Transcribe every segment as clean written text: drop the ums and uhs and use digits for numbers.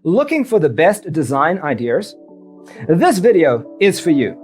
Looking for the best design ideas? This video is for you.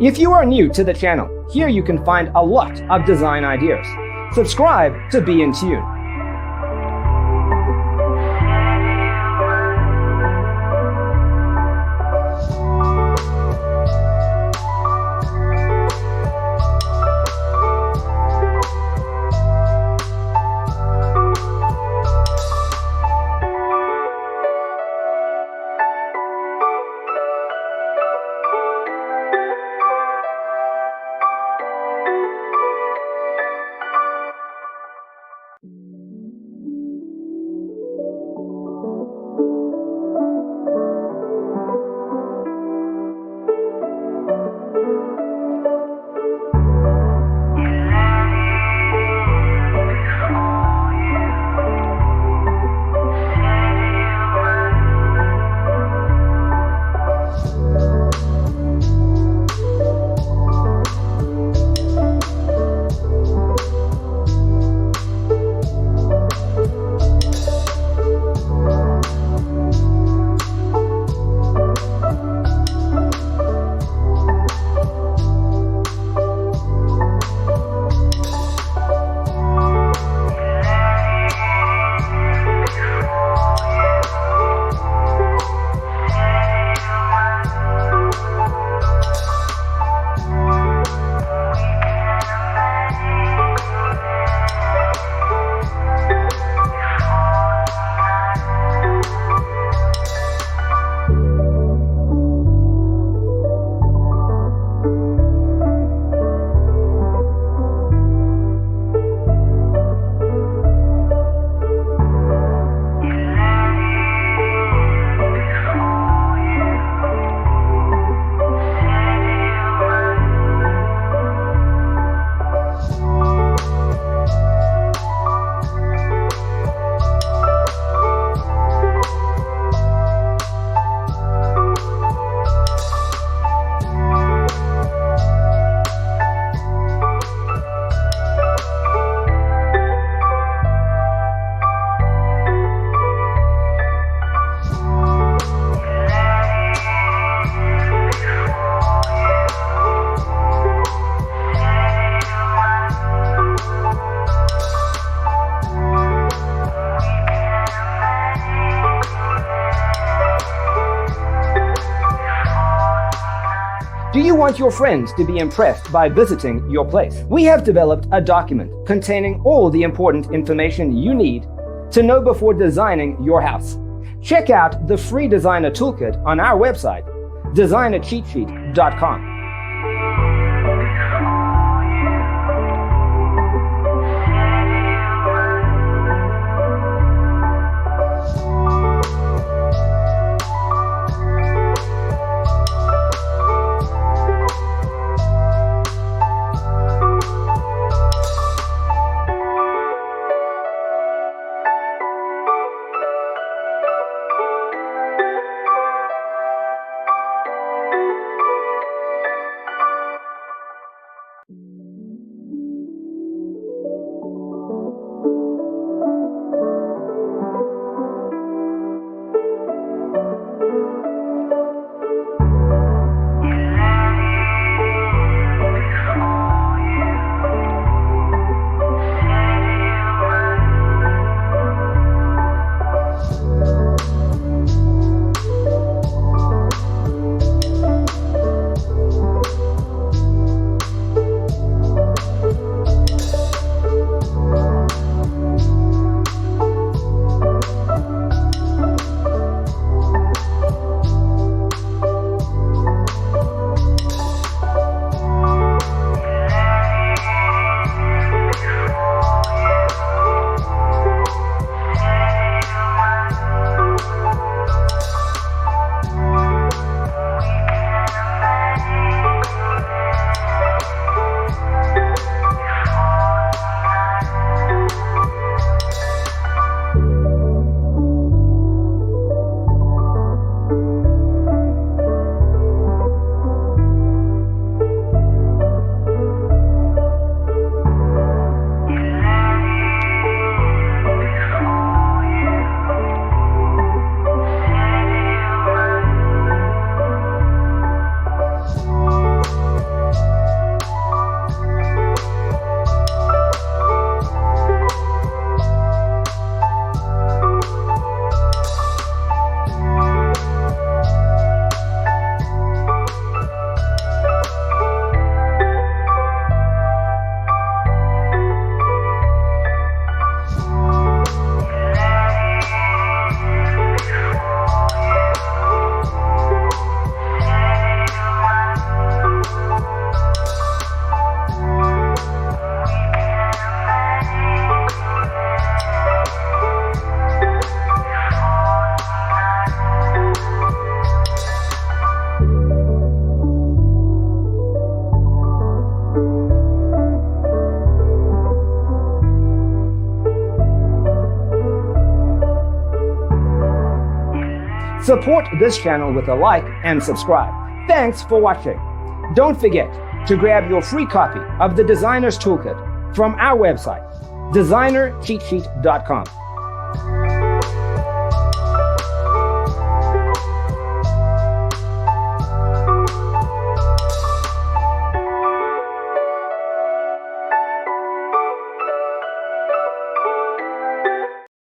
If you are new to the channel, here you can find a lot of design ideas. Subscribe to be in tune. Do you want your friends to be impressed by visiting your place? We have developed a document containing all the important information you need to know before designing your house. Check out the free designer toolkit on our website, designercheatsheet.com. Support this channel with a like and subscribe. Thanks for watching. Don't forget to grab your free copy of the Designer's Toolkit from our website, designercheatsheet.com.